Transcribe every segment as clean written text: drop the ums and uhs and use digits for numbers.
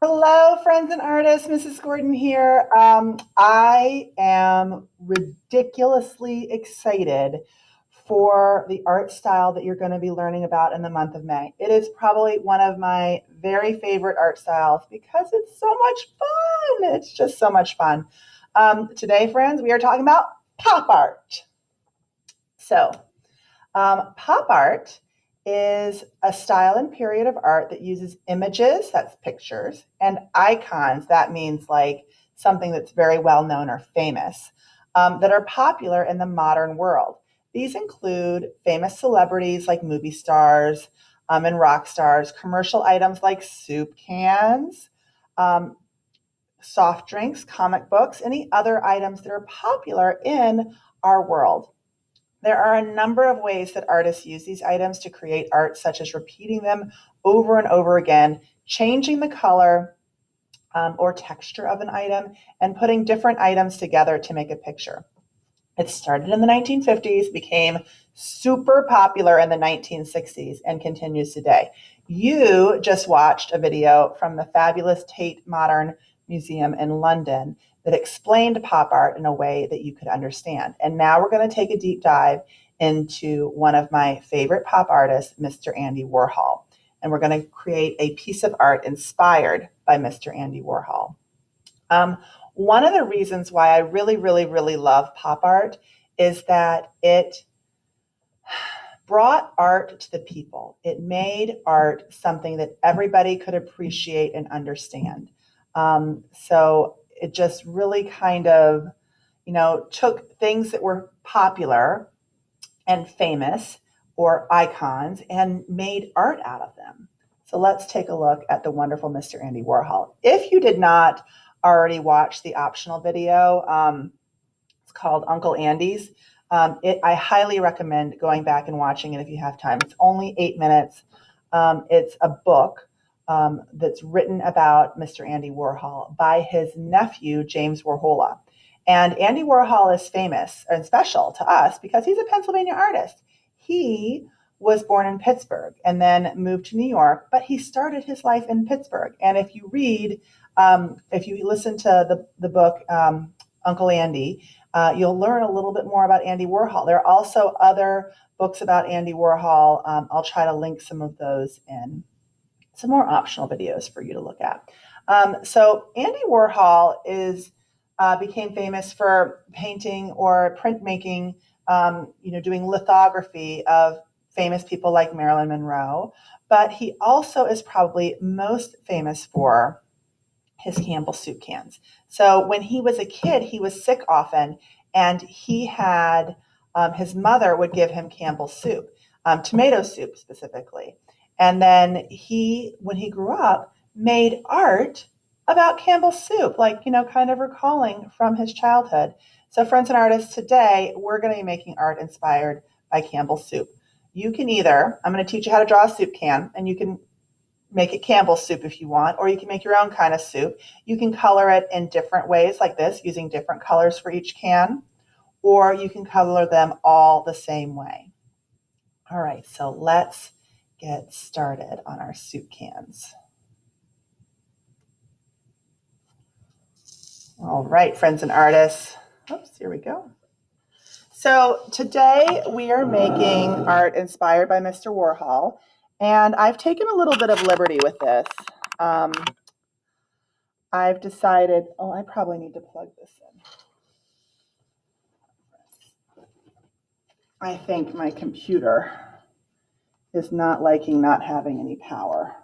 Hello, friends and artists. Mrs. Gordon here. I am ridiculously excited for the art style that you're going to be learning about in the month of May. It is probably one of my very favorite art styles because it's so much fun. It's just so much fun. Today, friends, we are talking about pop art. So, pop art is a style and period of art that uses images, that's pictures, and icons, that means like something that's very well known or famous, that are popular in the modern world. These include famous celebrities like movie stars and rock stars, commercial items like soup cans, um, soft drinks, comic books, any other items that are popular in our world. There are a number of ways that artists use these items to create art, such as repeating them over and over again, changing the color or texture of an item, and putting different items together to make a picture. It started in the 1950s, became super popular in the 1960s, and continues today. You just watched a video from the fabulous Tate Modern Museum in London that explained pop art in a way that you could understand. And now we're going to take a deep dive into one of my favorite pop artists, Mr. Andy Warhol. And we're going to create a piece of art inspired by Mr. Andy Warhol. Um, One of the reasons why I really, really, really love pop art is that it brought art to the people. It made art something that everybody could appreciate and understand. So it just really kind of, took things that were popular and famous or icons and made art out of them. So let's take a look at the wonderful Mr. Andy Warhol. If you did not already watch the optional video, it's called Uncle Andy's. I highly recommend going back and watching it if you have time. It's only 8 minutes. It's a book that's written about Mr. Andy Warhol by his nephew, James Warhol. And Andy Warhol is famous and special to us because he's a Pennsylvania artist. He was born in Pittsburgh and then moved to New York, but he started his life in Pittsburgh. And if you listen to the book, Uncle Andy, you'll learn a little bit more about Andy Warhol. There are also other books about Andy Warhol. I'll try to link some of those in some more optional videos for you to look at. So Andy Warhol became famous for painting or printmaking, doing lithography of famous people like Marilyn Monroe. But he also is probably most famous for his Campbell soup cans. So when he was a kid, he was sick often, and he had his mother would give him Campbell soup, tomato soup specifically. And then when he grew up, made art about Campbell soup, like, kind of recalling from his childhood. So, friends and artists, today we're going to be making art inspired by Campbell soup. I'm going to teach you how to draw a soup can, and you can make it Campbell soup if you want, or you can make your own kind of soup. You can color it in different ways like this, using different colors for each can, or you can color them all the same way. All right, so let's get started on our soup cans. All right, friends and artists. Oops, here we go. So today we are making art inspired by Mr. Warhol, and I've taken a little bit of liberty with this. I've decided, I probably need to plug this in. I think my computer is not liking not having any power,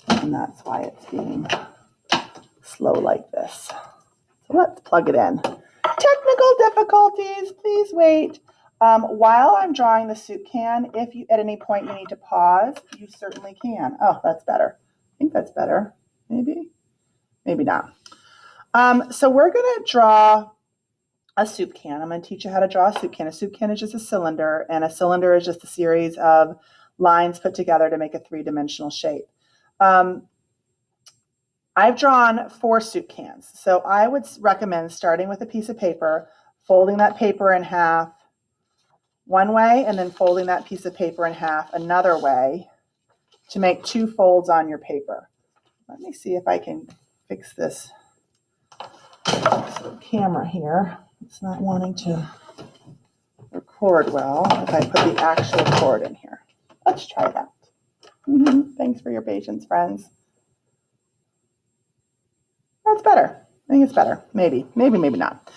and that's why it's being slow like this. So let's plug it in. Technical difficulties, please wait. While I'm drawing the soup can, if you at any point you need to pause, you certainly can. Oh, that's better. I think that's better. Maybe not. So we're going to draw a soup can. I'm going to teach you how to draw a soup can. A soup can is just a cylinder, and a cylinder is just a series of lines put together to make a three-dimensional shape. I've drawn 4 soup cans, so I would recommend starting with a piece of paper, folding that paper in half one way, and then folding that piece of paper in half another way to make 2 folds on your paper. let me see if I can fix this camera here. It's not wanting to record well if I put the actual cord in here. Let's try that. Thanks for your patience, friends. That's better. I think it's better. Maybe not.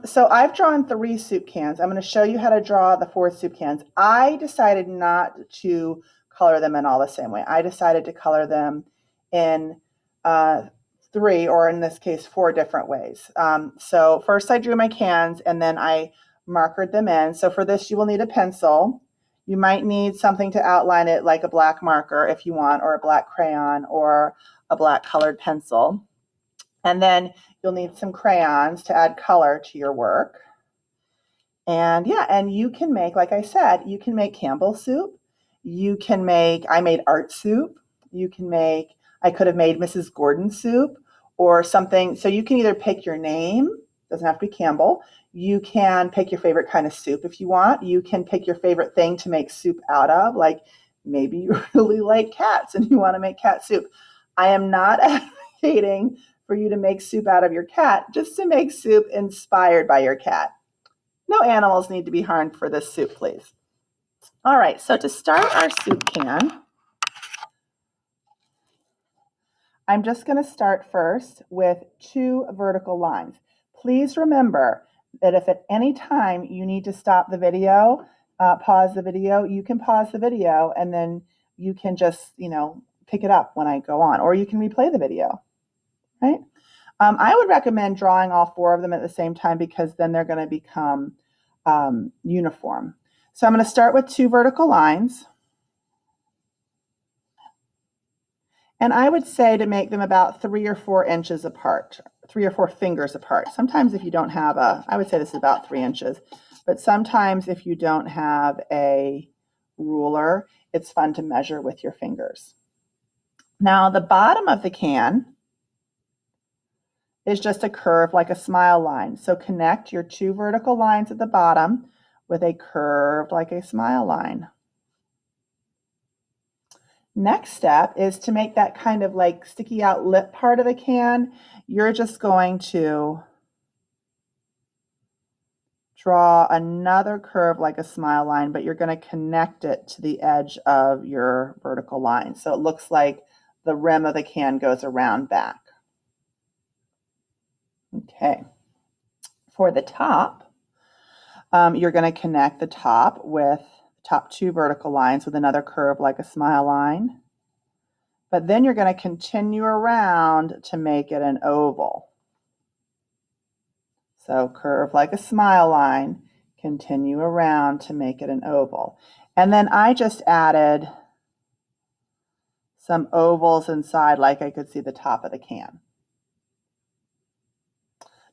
So I've drawn 3 soup cans. I'm going to show you how to draw the 4 soup cans. I decided not to color them in all the same way. I decided to color them in 3, or in this case, 4 different ways. So first I drew my cans and then I markered them in. So for this, you will need a pencil. You might need something to outline it, like a black marker if you want, or a black crayon, or a black colored pencil. And then you'll need some crayons to add color to your work. And yeah, and you can make, like I said, you can make Campbell's soup. You can make, I made art soup. You can make, I could have made Mrs. Gordon's soup or something. So you can either pick your name, doesn't have to be Campbell. You can pick your favorite kind of soup if you want. You can pick your favorite thing to make soup out of. Like maybe you really like cats and you want to make cat soup. I am not advocating for you to make soup out of your cat, just to make soup inspired by your cat. No animals need to be harmed for this soup, please. All right, so to start our soup can, I'm just going to start first with 2 vertical lines. Please remember that if at any time you need to stop the video, pause the video, you can pause the video and then you can just, pick it up when I go on, or you can replay the video, right? I would recommend drawing all 4 of them at the same time because then they're going to become uniform. So I'm going to start with 2 vertical lines. And I would say to make them about 3 or 4 inches apart, 3 or 4 fingers apart. Sometimes if you don't have I would say this is about 3 inches, but sometimes if you don't have a ruler, it's fun to measure with your fingers. Now the bottom of the can is just a curve like a smile line. So connect your 2 vertical lines at the bottom with a curve like a smile line. Next step is to make that kind of like sticky out lip part of the can. You're just going to draw another curve like a smile line, but you're going to connect it to the edge of your vertical line. So it looks like the rim of the can goes around back. Okay. For the top, you're going to connect the top with top 2 vertical lines with another curve like a smile line. But then you're going to continue around to make it an oval. So curve like a smile line, continue around to make it an oval. And then I just added some ovals inside like I could see the top of the can.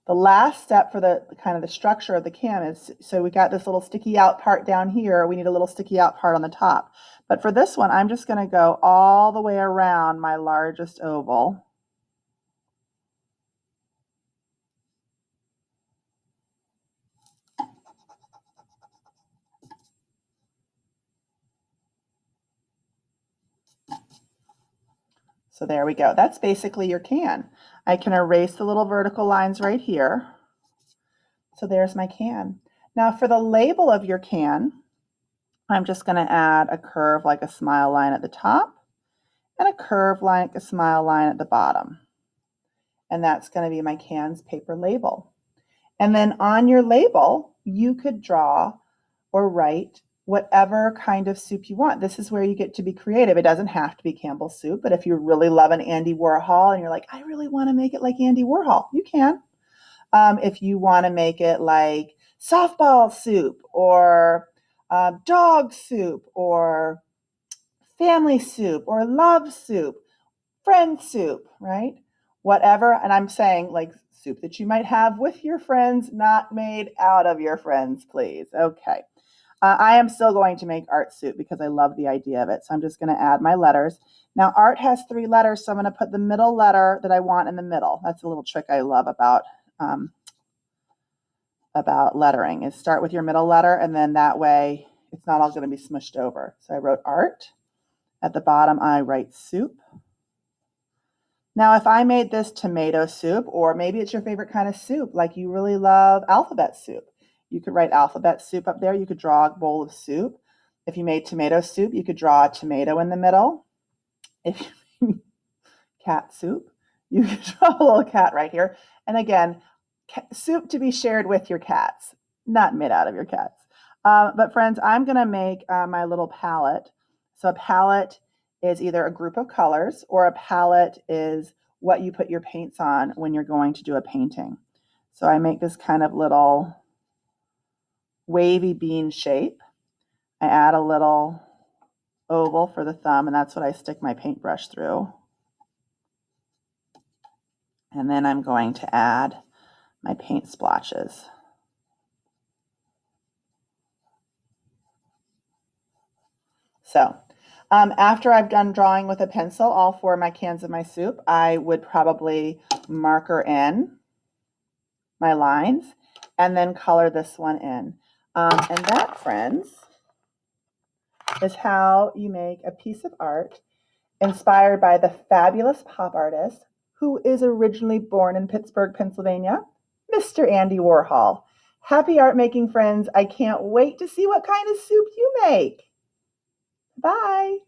The last step for the kind of the structure of the can is, so we got this little sticky out part down here. We need a little sticky out part on the top. But for this one, I'm just going to go all the way around my largest oval. So there we go. That's basically your can. I can erase the little vertical lines right here. So there's my can. Now for the label of your can, I'm just going to add a curve like a smile line at the top and a curve like a smile line at the bottom. And that's going to be my can's paper label. And then on your label, you could draw or write whatever kind of soup you want. This is where you get to be creative. It doesn't have to be Campbell's soup, but if you really love an Andy Warhol and you're like, I really want to make it like Andy Warhol, you can. If you want to make it like softball soup or dog soup or family soup or love soup, friend soup, right? Whatever. And I'm saying like soup that you might have with your friends, not made out of your friends, please. Okay. I am still going to make art soup because I love the idea of it. So I'm just going to add my letters. Now art has 3 letters, so I'm going to put the middle letter that I want in the middle. That's a little trick I love about lettering, is start with your middle letter and then that way it's not all going to be smushed over. So I wrote art. At the bottom I write soup. Now, if I made this tomato soup, or maybe it's your favorite kind of soup, like you really love alphabet soup, you could write alphabet soup up there. You could draw a bowl of soup. If you made tomato soup, you could draw a tomato in the middle. If you cat soup, you could draw a little cat right here. And again, soup to be shared with your cats, not made out of your cats. But friends, I'm going to make my little palette. So a palette is either a group of colors, or a palette is what you put your paints on when you're going to do a painting. So I make this kind of little wavy bean shape. I add a little oval for the thumb, and that's what I stick my paintbrush through. And then I'm going to add my paint splotches. So after I've done drawing with a pencil all four of my cans of my soup, I would probably marker in my lines and then color this one in. And that, friends, is how you make a piece of art inspired by the fabulous pop artist who is originally born in Pittsburgh, Pennsylvania, Mr. Andy Warhol. Happy art making, friends. I can't wait to see what kind of soup you make. Bye.